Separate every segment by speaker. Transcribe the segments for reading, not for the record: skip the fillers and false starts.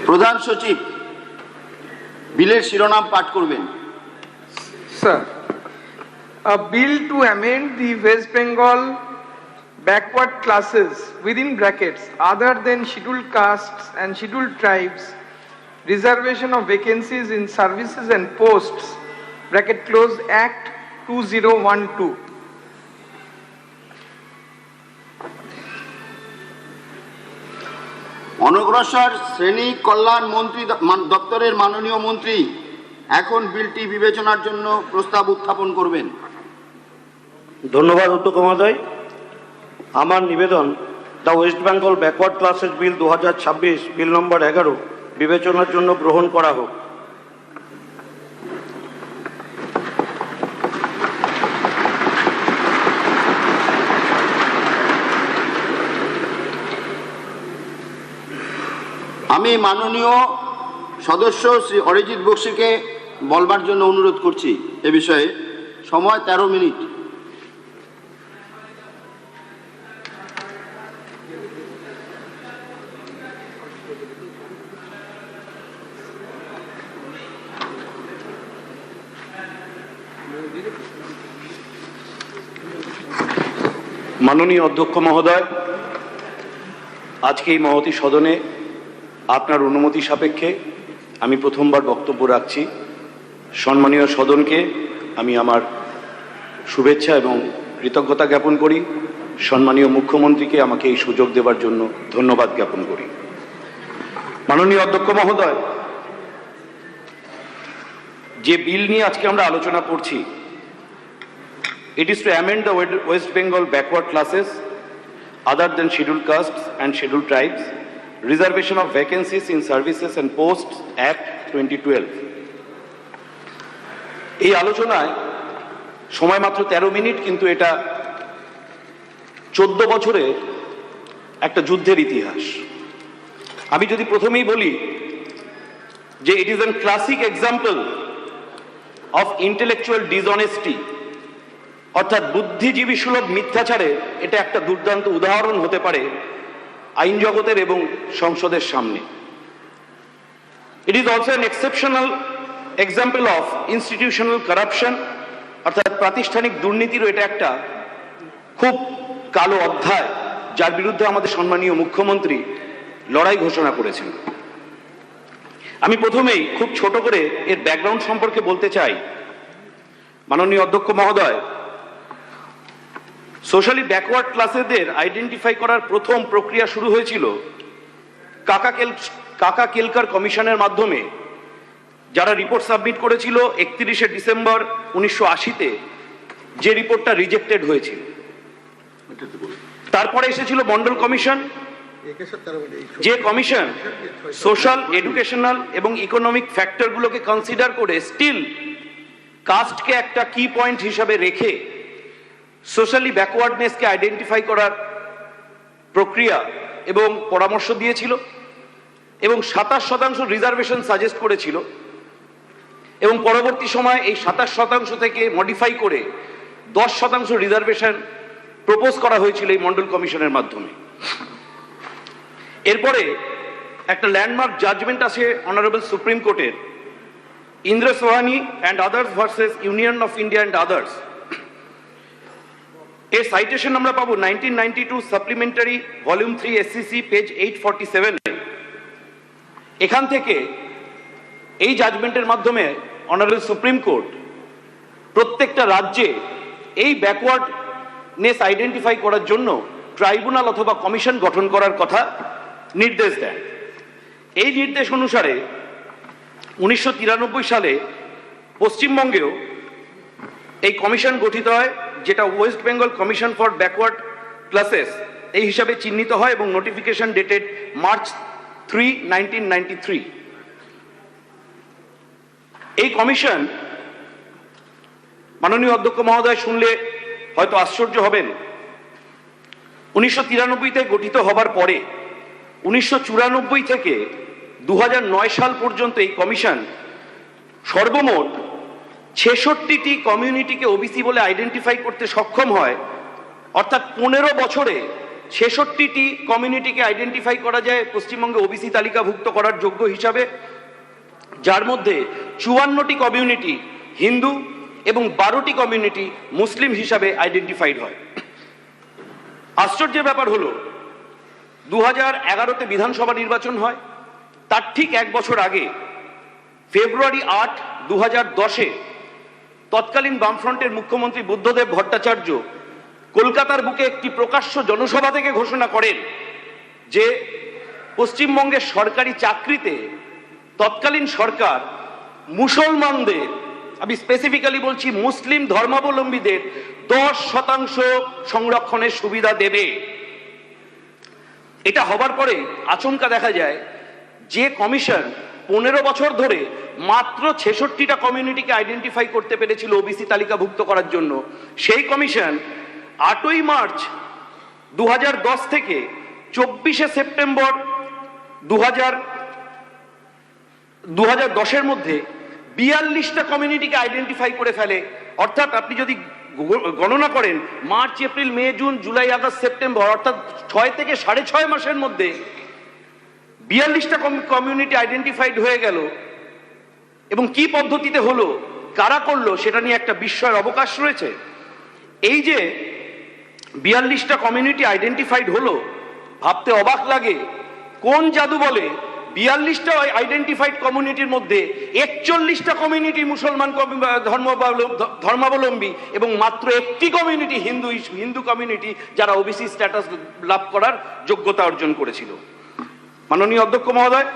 Speaker 1: প্রধান সচিব বিলের শিরোনাম পাঠ করবেন।
Speaker 2: Sir, a bill to amend the West Bengal backward classes within brackets other than scheduled castes and scheduled tribes, reservation of vacancies in services and posts, bracket close, Act 2012.
Speaker 1: অনগ্রসর শ্রেণী কল্যাণ মন্ত্রী দপ্তরের মাননীয় মন্ত্রী এখন বিলটি বিবেচনার জন্য প্রস্তাব উত্থাপন করবেন।
Speaker 3: ধন্যবাদ অধ্যক্ষ মহোদয়। আমার নিবেদন the West Bengal backward classes bill 2026 bill number 11 বিবেচনার জন্য গ্রহণ করা হোক।
Speaker 1: আমি মাননীয় সদস্য শ্রী অরিজিৎ বক্সিকে বলবার জন্য অনুরোধ করছি এ বিষয়ে। সময় 13 মিনিট।
Speaker 3: মাননীয় অধ্যক্ষ মহোদয়, আজকে এই মহতী সদনে আপনার অনুমতি সাপেক্ষে আমি প্রথমবার বক্তব্য রাখছি। সম্মানীয় সদনকে আমি আমার শুভেচ্ছা এবং কৃতজ্ঞতা জ্ঞাপন করি। সম্মানীয় মুখ্যমন্ত্রীকে আমাকে এই সুযোগ দেওয়ার জন্য ধন্যবাদ জ্ঞাপন করি। মাননীয় অধ্যক্ষ মহোদয়, যে বিল নিয়ে আজকে আমরা আলোচনা করছি, it is to amend the West Bengal backward classes other than scheduled castes and scheduled tribes, reservation of vacancies in services and posts, Act 2012. এই আলোচনায় সময় মাত্র 13 মিনিট, কিন্তু এটা 14 বছরে একটা যুদ্ধের ইতিহাস। আমি যদি প্রথমেই বলি যে it is a classic example of intellectual dishonesty, অর্থাৎ বুদ্ধিজীবী সুলভ মিথ্যাচারে এটা একটা দুর্দান্ত উদাহরণ হতে পারে আইন জগতের এবং সংসদের সামনে। It is also an exceptional example of institutional corruption, অর্থাৎ প্রাতিষ্ঠানিক দুর্নীতিরও এটা একটা খুব কালো অধ্যায়, যার বিরুদ্ধে আমাদের সম্মানীয় মুখ্যমন্ত্রী লড়াই ঘোষণা করেছেন। আমি প্রথমেই খুব ছোট করে এর ব্যাকগ্রাউন্ড সম্পর্কে বলতে চাই। মাননীয় অধ্যক্ষ মহোদয়, সোশ্যালি ব্যাকওয়ার্ড ক্লাসেদের আইডেন্টিফাই করার প্রথম প্রক্রিয়া শুরু হয়েছিল কাকা কেলকার কমিশনের মাধ্যমে, যারা রিপোর্ট সাবমিট করেছিল 31শে ডিসেম্বর 1980-তে, যে রিপোর্টটা রিজেক্টেড হয়েছিল। তারপরে এসেছিল মন্ডল কমিশন, যে কমিশন সোশ্যাল, এডুকেশনাল এবং ইকোনমিক ফ্যাক্টরগুলোকে কনসিডার করে স্টিল কাস্টকে একটা কি পয়েন্ট হিসাবে রেখে সোশ্যালি ব্যাকওয়ার্ডনেসকে আইডেন্টিফাই করার প্রক্রিয়া এবং পরামর্শ দিয়েছিল, এবং 27% রিজার্ভেশন সাজেস্ট করেছিল, এবং পরবর্তী সময় এই 27% থেকে মডিফাই করে 10% রিজার্ভেশন প্রপোজ করা হয়েছিল এই মন্ডল কমিশনের মাধ্যমে। এরপরে একটা ল্যান্ডমার্ক জাজমেন্ট আসে অনারেবল সুপ্রিম কোর্টের, Indra Sawhney and others versus union of India and others. এর সাইটেশন আমরা পাবো 1992 সাপ্লিমেন্টারি ভলিউম 3 এসসিসি পেজ 847। এখান থেকে এই জাজমেন্টের মাধ্যমে অনারেবল সুপ্রিম কোর্ট প্রত্যেকটা রাজ্যে এই ব্যাকওয়ার্ডনেস আইডেন্টিফাই করার জন্য ট্রাইব্যুনাল অথবা কমিশন গঠন করার কথা নির্দেশ দেয়। এই নির্দেশ অনুসারে 1993 সালে পশ্চিমবঙ্গেও এই কমিশন গঠিত হয়, যেটা West Bengal commission for backward classes এই হিসাবে চিহ্নিত হয়, এবং নোটিফিকেশন ডেটেড মার্চ 3, 1993। এই কমিশন, মাননীয় অধ্যক্ষ মহোদয় শুনলে হয়তো আশ্চর্য হবেন, 1993-তে গঠিত হবার পরে 1994 থেকে 2009 সাল পর্যন্ত এই কমিশন সর্বমোট 66টি কমিউনিটিকে ওবিসি বলে আইডেন্টিফাই করতে সক্ষম হয়, অর্থাৎ 15 বছরে ছেষট্টিটি কমিউনিটিকে আইডেন্টিফাই করা যায় পশ্চিমবঙ্গে ওবিসি তালিকাভুক্ত করার যোগ্য হিসাবে, যার মধ্যে 54টি কমিউনিটি হিন্দু এবং 12টি কমিউনিটি মুসলিম হিসাবে আইডেন্টিফাইড হয়। আশ্চর্যের ব্যাপার হলো 2011-তে বিধানসভা নির্বাচন হয়, তার ঠিক এক বছর আগে ফেব্রুয়ারি 8, 2010-এ তৎকালীন বামফ্রন্টের মুখ্যমন্ত্রী বুদ্ধদেব ভট্টাচার্য কলকাতার বুকে একটি প্রকাশ্য জনসভা থেকে ঘোষণা করেন যে পশ্চিমবঙ্গের সরকারি চাকরিতে তৎকালীন সরকার মুসলমানদের, আমি স্পেসিফিক্যালি বলছি মুসলিম ধর্মাবলম্বীদের 10% সংরক্ষণের সুবিধা দেবে। এটা হবার পরে আচমকা দেখা যায় যে কমিশন 15 বছর ধরে মাত্র 66টা কমিউনিটিকে আইডেন্টিফাই করতে পেরেছিল ওবিসি তালিকাভুক্ত করার জন্য, সেই কমিশন 8ই মার্চ 2010 থেকে 24শে সেপ্টেম্বর 2010-এর মধ্যে 42টা কমিউনিটিকে আইডেন্টিফাই করে ফেলে। অর্থাৎ আপনি যদি গণনা করেন মার্চ, এপ্রিল, মে, জুন, জুলাই, আগস্ট, সেপ্টেম্বর, অর্থাৎ 6 থেকে 6.5 মাসের মধ্যে 42টা কমিউনিটি আইডেন্টিফাইড হয়ে গেল। এবং কি পদ্ধতিতে হলো, কারা করলো, সেটা নিয়ে একটা বিস্ময়ের অবকাশ রয়েছে। এই যে 42টা কমিউনিটি আইডেন্টিফাইড হলো, ভাবতে অবাক লাগে কোন জাদু বলে 42টা আইডেন্টিফাইড কমিউনিটির মধ্যে 41টা কমিউনিটি মুসলমান ধর্মাবলম্বী এবং মাত্র একটি কমিউনিটি হিন্দু কমিউনিটি যারা ওবিসি স্ট্যাটাস লাভ করার যোগ্যতা অর্জন করেছিল। মাননীয় অধ্যক্ষ মহোদয়,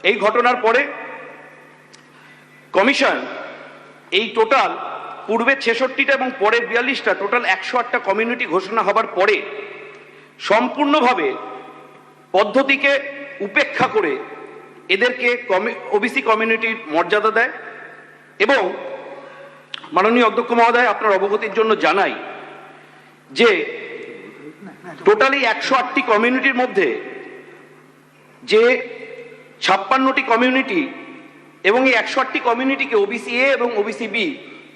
Speaker 3: এই ঘটনার পরে কমিশন এই টোটাল পূর্বে 66টা এবং পরে 42টা টোটাল 108টা কমিউনিটি ঘোষণা হবার পরে সম্পূর্ণভাবে পদ্ধতিকে উপেক্ষা করে এদেরকে ওবিসি কমিউনিটির মর্যাদা দেয়। এবং মাননীয় অধ্যক্ষ মহোদয়, আপনার অবগতির জন্য জানাই যে টোটালি 108টি কমিউনিটির মধ্যে যে 56টি কমিউনিটি এবং এই 108টি কমিউনিটিকে ওবিসি এ এবং ওবিসি বি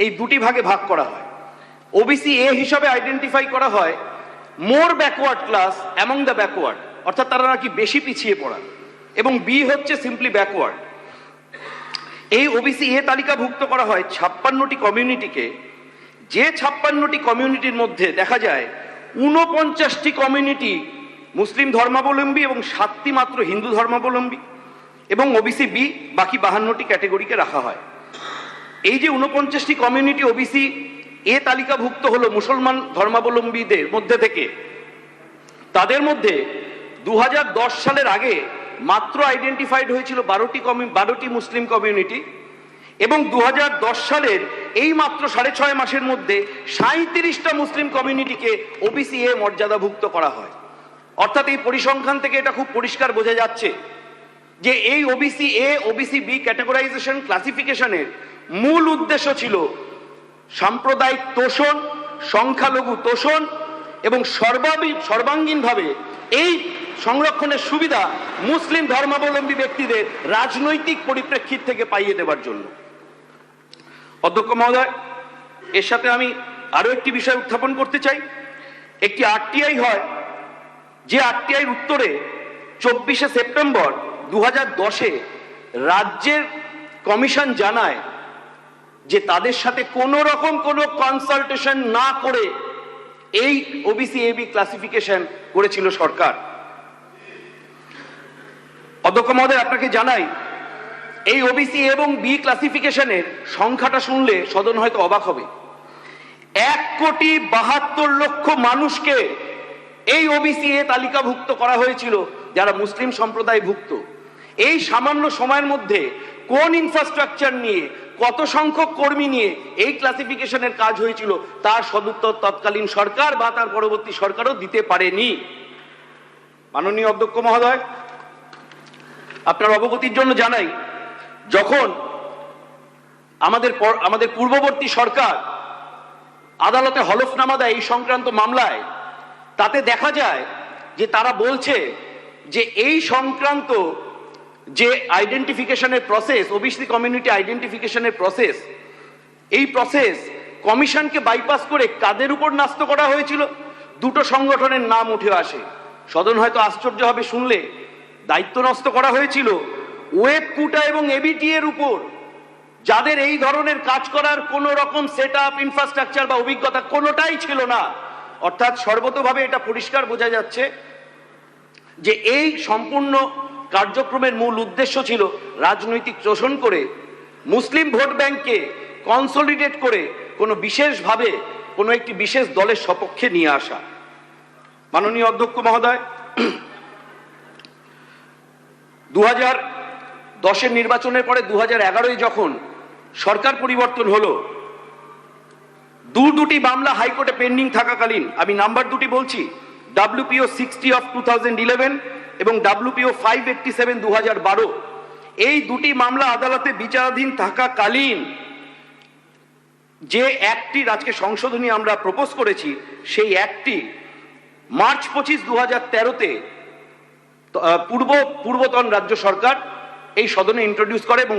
Speaker 3: এই দুটি ভাগে ভাগ করা হয়। ওবিসি এ হিসাবে আইডেন্টিফাই করা হয় মোর backward class among the backward, অর্থাৎ তারা নাকি বেশি পিছিয়ে পড়া, এবং বি হচ্ছে সিম্পলি ব্যাকওয়ার্ড। এই ওবিসি এ তালিকাভুক্ত করা হয় 56টি কমিউনিটিকে, যে 56টি কমিউনিটির মধ্যে দেখা যায় 49টি কমিউনিটি মুসলিম ধর্মাবলম্বী এবং 7টি মাত্র হিন্দু ধর্মাবলম্বী, এবং ওবিসি বি বাকি 52টি ক্যাটেগরিকে রাখা হয়। এই যে 49টি কমিউনিটি ওবিসি এ তালিকাভুক্ত হলো মুসলমান ধর্মাবলম্বীদের মধ্যে থেকে, তাদের মধ্যে 2010 সালের আগে মাত্র আইডেন্টিফাইড হয়েছিল 12টি মুসলিম কমিউনিটি, এবং 2010 সালের এই মাত্র 6.5 মাসের মধ্যে 37টা মুসলিম কমিউনিটিকে ওবিসি এ মর্যাদাভুক্ত করা হয়। অর্থাৎ এই পরিসংখ্যান থেকে এটা খুব পরিষ্কার বোঝা যাচ্ছে যে এই ওবিসি এ ওবিসি বি ক্যাটেগরাইজেশন ক্লাসিফিকেশনের মূল উদ্দেশ্য ছিল সাম্প্রদায়িক তোষণ, সংখ্যালঘু তোষণ এবং সর্বাঙ্গীনভাবে এই সংরক্ষণের সুবিধা মুসলিম ধর্মাবলম্বী ব্যক্তিদের রাজনৈতিক পরিপ্রেক্ষিত থেকে পাইয়ে দেওয়ার জন্য। অধ্যক্ষ মহোদয়, এর সাথে আমি আরো একটি বিষয় উত্থাপন করতে চাই। একটি আরটিআই হয়, যে আরটিআইয়ের উত্তরে 24শে সেপ্টেম্বর 2010-এ রাজ্যের কমিশন জানায় যে তাদের সাথে কোনো রকম কোনো কনসালটেশন না করে এই ওবিসি এবি ক্লাসিফিকেশন করেছিল সরকার। অধ্যক্ষ মহোদয়, আপনাকে জানাই এই ওবিসি এবং বি ক্লাসিফিকেশনের সংখ্যাটা শুনলে সদন হয়তো অবাক হবে। 1,72,00,000 মানুষকে এই ওবিসি এ তালিকাভুক্ত করা হয়েছিল যারা মুসলিম সম্প্রদায়ভুক্ত। এই সামান্য সময়ের মধ্যে কোন ইনফ্রাস্ট্রাকচার নিয়ে, কত সংখ্যক কর্মী নিয়ে এই ক্লাসিফিকেশনের কাজ হয়েছিল তার সদুত্তর তৎকালীন সরকার বা তার পরবর্তী সরকারও দিতে পারেনি। মাননীয় অধ্যক্ষ মহোদয়, আপনার অবগতির জন্য জানাই, যখন আমাদের পূর্ববর্তী সরকার আদালতে হলফনামা দেয় এই সংক্রান্ত মামলায়, তাতে দেখা যায় যে তারা বলছে যে এই সংক্রান্ত যে আইডেন্টিফিকেশনের প্রসেস, ওবিসি কমিউনিটি আইডেন্টিফিকেশনের প্রসেস, এই প্রসেস কমিশনকে বাইপাস করে কাদের উপর ন্যস্ত করা হয়েছিল? দুটো সংগঠনের নাম উঠে আসে। সদন হয়তো আশ্চর্য হবে শুনলে, দায়িত্ব নষ্ট করা হয়েছিল ওয়েব কুটা এবং এবিটি এর উপর, যাদের এই ধরনের কাজ করার কোনো রকম সেট আপ, ইনফ্রাস্ট্রাকচার বা অভিজ্ঞতা কোনোটাই ছিল না। অর্থাৎ সর্বতোভাবে এটা পরিষ্কার বোঝা যাচ্ছে যে এই সম্পূর্ণ কার্যক্রমের মূল উদ্দেশ্য ছিল রাজনৈতিক শোষণ করে মুসলিম ভোট ব্যাংককে কনসলিডেট করে কোনো বিশেষভাবে কোনো একটি বিশেষ দলের সপক্ষে নিয়ে আসা। মাননীয় অধ্যক্ষ মহোদয়, 2010-এর নির্বাচনের পরে 2011-য় যখন সরকার পরিবর্তন হলো, দুটি মামলা হাইকোর্টে পেন্ডিং থাকাকালীন, আমি নাম্বার দুটি বলছি, WPO 60 অফ 2011 এবং WPO 587 2012, এই দুটি মামলা আদালতে বিচারাধীন থাকাকালীন যে অ্যাক্টটির আজকে সংশোধনী আমরা প্রপোজ করেছি, সেই অ্যাক্টটি মার্চ 25, 2013-তে পূর্বতন রাজ্য সরকার এই সদনে ইন্ট্রোডিউস করে এবং